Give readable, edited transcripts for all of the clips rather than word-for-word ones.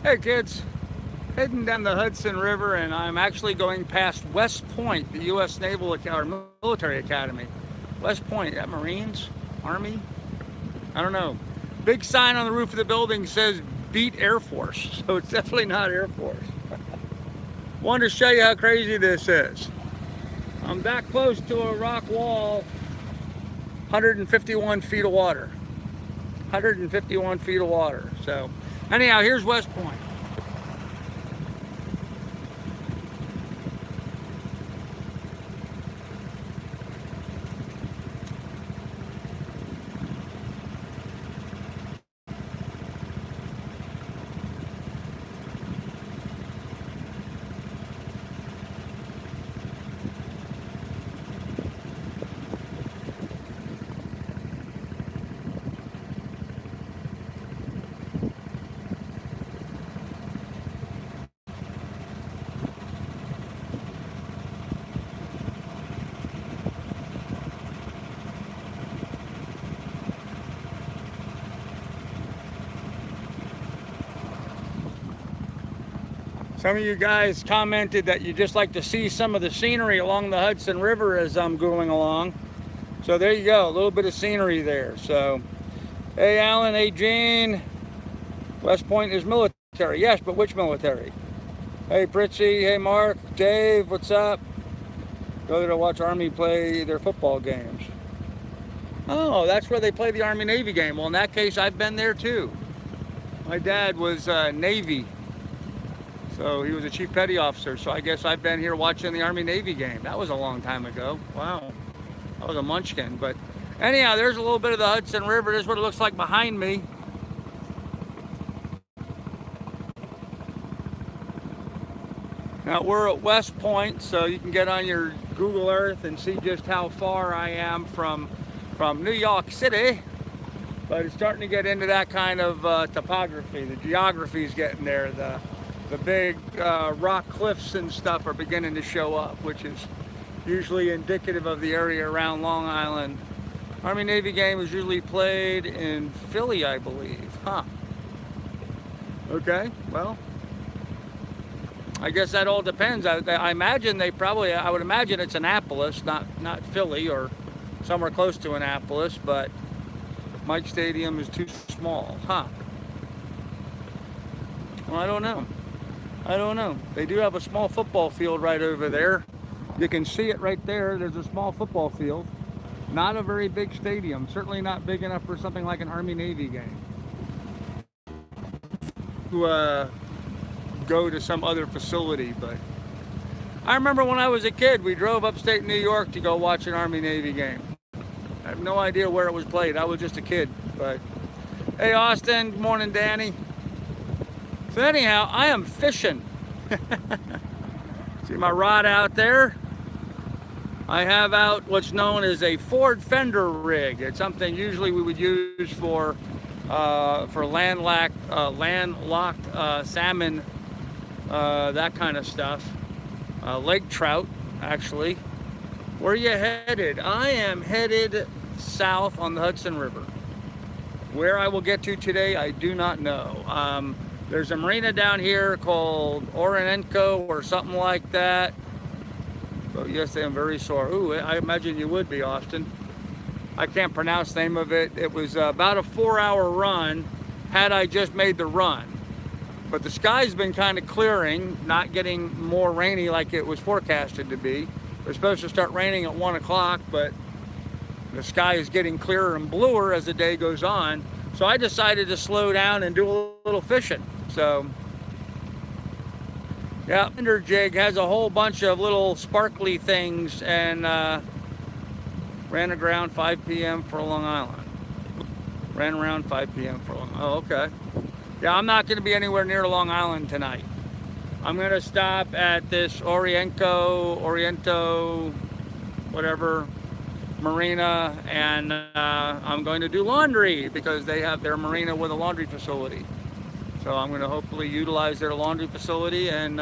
Hey kids, heading down the Hudson River, and I'm actually going past West Point, the U.S. Naval or Military Academy. West Point, that Marines, Army, I don't know. Big sign on the roof of the building says "Beat Air Force," so it's definitely not Air Force. Wanted to show you how crazy this is. I'm that close to a rock wall, 151 feet of water. 151 feet of water. So, anyhow, here's West Point. Some of you guys commented that you just like to see some of the scenery along the Hudson River as I'm going along. So there you go, a little bit of scenery there. So, hey Alan, hey Gene, West Point is military. Yes, but which military? Hey Pritzy, hey Mark, Dave, what's up? Go there to watch Army play their football games. Oh, that's where they play the Army-Navy game. Well, in that case, I've been there too. My dad was Navy. So he was a chief petty officer. So I guess I've been here watching the Army-Navy game. That was a long time ago. Wow. I was a munchkin. But anyhow, there's a little bit of the Hudson River. This is what it looks like behind me. Now we're at West Point, so you can get on your Google Earth and see just how far I am from New York City. But it's starting to get into that kind of topography. The geography is getting there. The big rock cliffs and stuff are beginning to show up, which is usually indicative of the area around Long Island. Army-Navy game is usually played in Philly, I believe. Huh. Okay, well, I guess that all depends. I imagine they probably, I would imagine it's Annapolis, not Philly or somewhere close to Annapolis, but Mike Stadium is too small. Huh. Well, I don't know. I don't know. They do have a small football field right over there. You can see it right there. There's a small football field. Not a very big stadium. Certainly not big enough for something like an Army-Navy game. To go to some other facility, but I remember when I was a kid, we drove upstate New York to go watch an Army-Navy game. I have no idea where it was played. I was just a kid, but hey, Austin. Good morning, Danny. So anyhow, I am fishing. See my rod out there? I have out what's known as a Ford fender rig. It's something usually we would use for landlocked salmon, that kind of stuff. Lake trout, actually. Where are you headed? I am headed south on the Hudson River. Where I will get to today, I do not know. There's a marina down here called Orinoco or something like that. But yes, I am very sore. Ooh, I imagine you would be, Austin. I can't pronounce the name of it. It was about a 4-hour run had I just made the run. But the sky's been kind of clearing, not getting more rainy like it was forecasted to be. It was supposed to start raining at 1 o'clock, but the sky is getting clearer and bluer as the day goes on. So I decided to slow down and do a little fishing. So, yeah, fender jig has a whole bunch of little sparkly things, and ran around 5 p.m. for Long Island. Ran around 5 p.m. for Long Island. Oh, okay. Yeah, I'm not going to be anywhere near Long Island tonight. I'm going to stop at this Oriento, whatever, marina, and I'm going to do laundry because they have their marina with a laundry facility. So I'm going to hopefully utilize their laundry facility and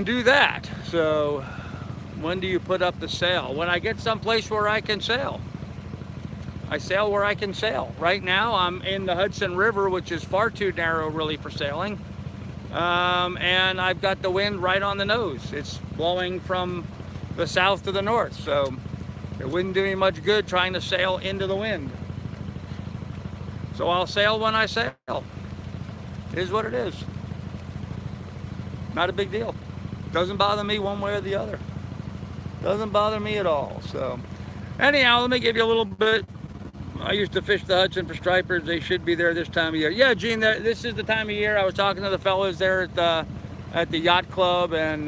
do that. So when do you put up the sail? When I get someplace where I can sail. I sail where I can sail. Right now I'm in the Hudson River, which is far too narrow really for sailing. And I've got the wind right on the nose. It's blowing from the south to the north, so it wouldn't do me much good trying to sail into the wind. So I'll sail when I sail. It is what it is. Not a big deal. Doesn't bother me one way or the other. Doesn't bother me at all. So anyhow, let me give you a little bit. I used to fish the Hudson for stripers. They should be there this time of year. Yeah, Gene, this is the time of year. I was talking to the fellas there at the yacht club, and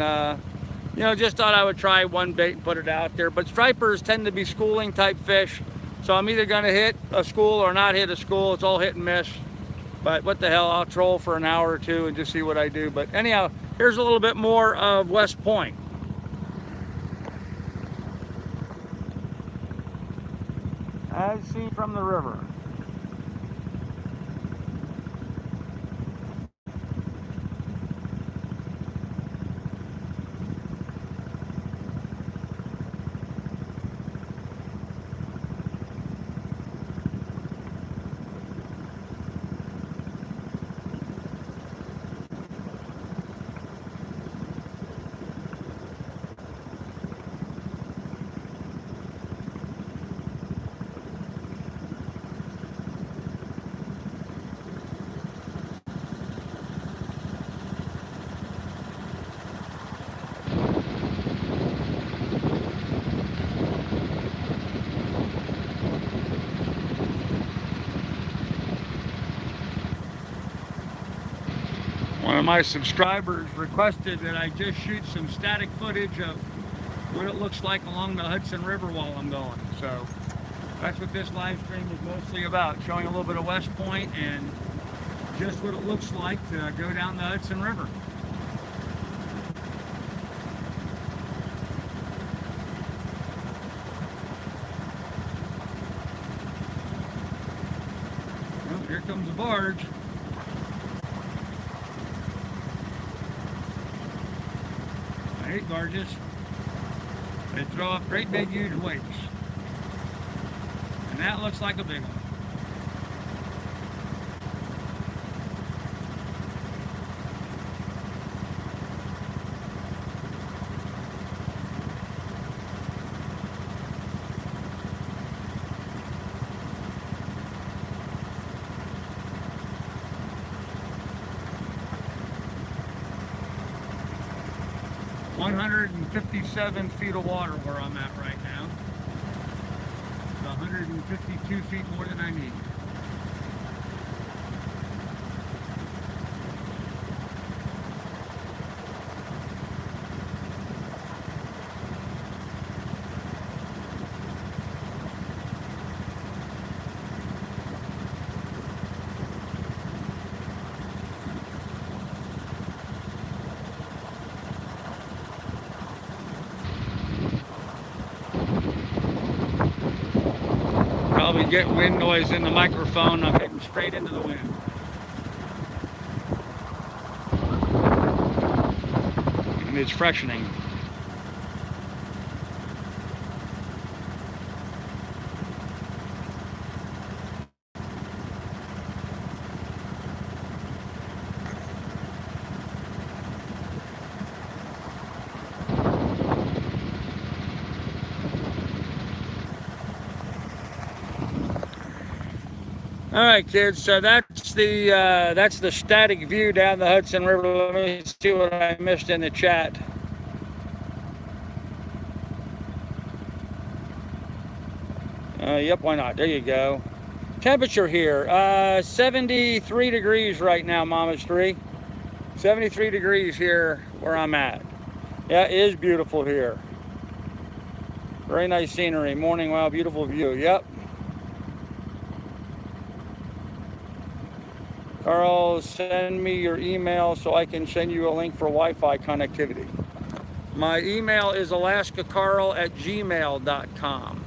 you know, just thought I would try one bait and put it out there. But stripers tend to be schooling type fish, so I'm either going to hit a school or not hit a school. It's all hit and miss. But what the hell, I'll troll for an hour or two and just see what I do. But anyhow, here's a little bit more of West Point. As seen from the river. One of my subscribers requested that I just shoot some static footage of what it looks like along the Hudson River while I'm going. So that's what this live stream is mostly about, showing a little bit of West Point and just what it looks like to go down the Hudson River. Well, here comes a barge. I hate barges. They throw up great big huge weights. And that looks like a big one. $157 feet of water where I'm at right now. It's 152 feet more than I need. Probably get wind noise in the microphone. I'm getting straight into the wind. And it's freshening. All right, kids, so that's the static view down the Hudson River. Let me see what I missed in the chat. Yep, why not? There you go. Temperature here, 73 degrees right now, Mama's 3. 73 degrees here where I'm at. Yeah, it is beautiful here. Very nice scenery. Morning, wow, beautiful view. Yep. Carl, send me your email so I can send you a link for Wi-Fi connectivity. My email is alaskacarl@gmail.com.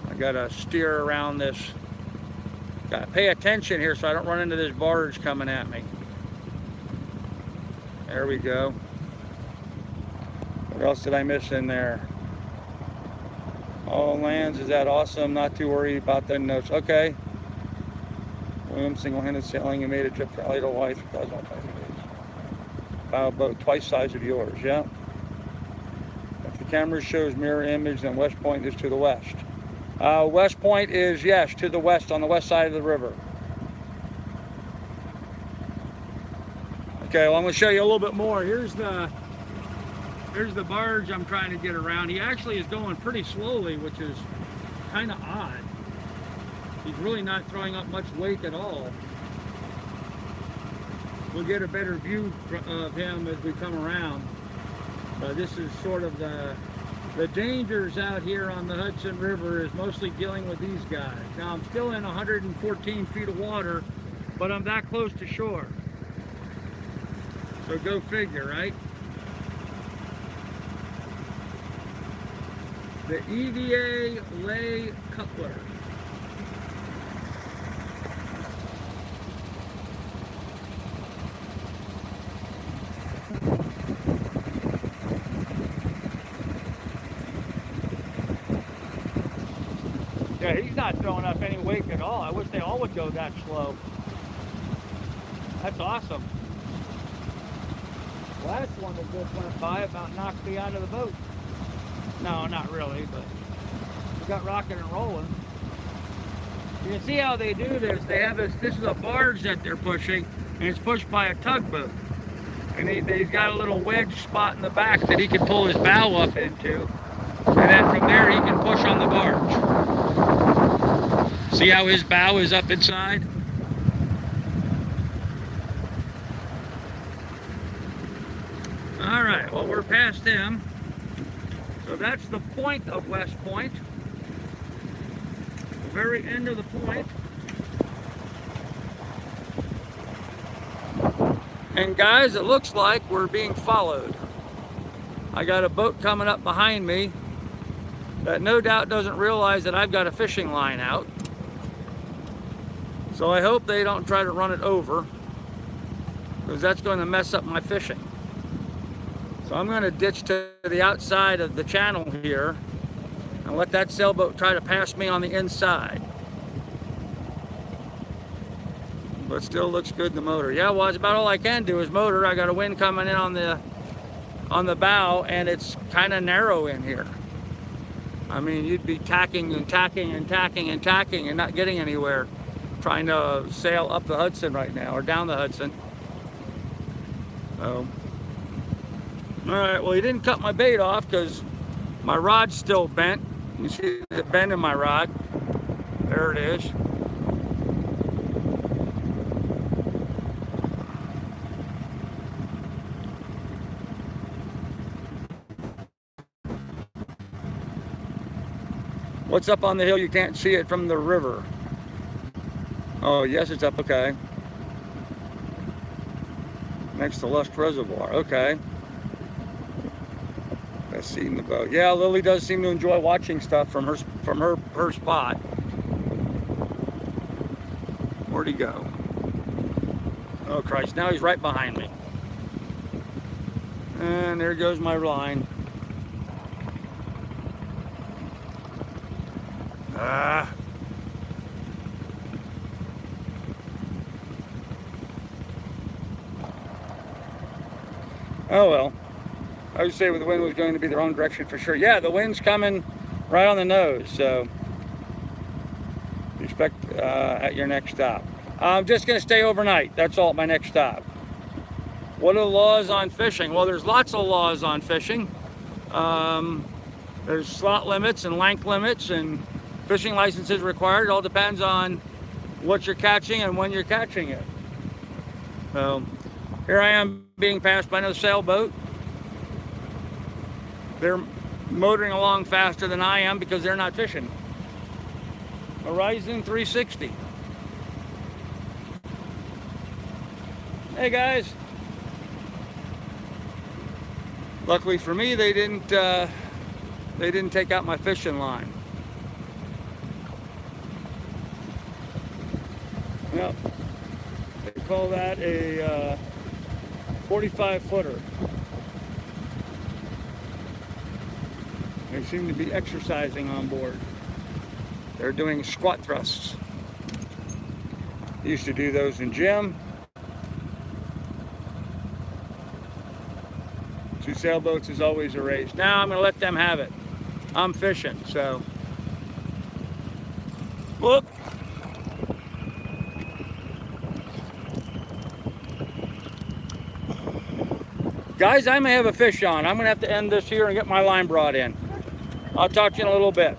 I gotta steer around this. Gotta pay attention here so I don't run into this barge coming at me. There we go. What else did I miss in there? All lands, is that awesome? Not too worried about the notes. Okay. William single-handed sailing and made a trip to Hawaii to 2020 days. Boat twice size of yours, yeah. If the camera shows mirror image, then West Point is to the west. West Point is, yes, to the west, on the west side of the river. Okay, well, I'm going to show you a little bit more. Here's the barge I'm trying to get around. He actually is going pretty slowly, which is kind of odd. He's really not throwing up much weight at all. We'll get a better view of him as we come around. This is sort of the dangers out here on the Hudson River, is mostly dealing with these guys. Now, I'm still in 114 feet of water, but I'm that close to shore. So go figure, right? The EVA lay cutler. Yeah, he's not throwing up any weight at all. I wish they all would go that slow. That's awesome. Last one that just went by about knocked me out of the boat. No, not really, but we got rocking and rolling. You can see how they do this. They have this is a barge that they're pushing, and it's pushed by a tugboat. And he's got a little wedge spot in the back that he can pull his bow up into. And then from there he can push on the barge. See how his bow is up inside? All right, well, we're past him. So that's the point of West Point. The very end of the point. And guys, it looks like we're being followed. I got a boat coming up behind me that no doubt doesn't realize that I've got a fishing line out. So I hope they don't try to run it over, because that's going to mess up my fishing. So I'm going to ditch to the outside of the channel here and let that sailboat try to pass me on the inside. But still looks good in the motor. Yeah, well, it's about all I can do is motor. I got a wind coming in on the bow, and it's kind of narrow in here. I mean, you'd be tacking and tacking and tacking and tacking and not getting anywhere trying to sail up the Hudson right now, or down the Hudson. So, all right, well, he didn't cut my bait off because my rod's still bent. You see the bend in my rod. There it is. What's up on the hill? You can't see it from the river. Oh, yes, it's up, okay. Next to Lusk Reservoir, okay. That's seeing the boat. Yeah, Lily does seem to enjoy watching stuff from her spot. Where'd he go? Oh, Christ, now he's right behind me. And there goes my line. Oh well, I would say the wind was going to be the wrong direction for sure. Yeah, the wind's coming right on the nose, so expect at your next stop. I'm just going to stay overnight. That's all at my next stop. What are the laws on fishing? Well, there's lots of laws on fishing. There's slot limits and length limits and fishing licenses required. It all depends on what you're catching and when you're catching it. So here I am being passed by another sailboat. They're motoring along faster than I am because they're not fishing. Horizon 360. Hey guys. Luckily for me, they didn't take out my fishing line. Yep. They call that a 45 footer. They seem to be exercising on board. They're doing squat thrusts. Used to do those in gym. 2 sailboats is always a race. Now I'm going to let them have it. I'm fishing, so. Whoop. Guys, I may have a fish on. I'm going to have to end this here and get my line brought in. I'll talk to you in a little bit.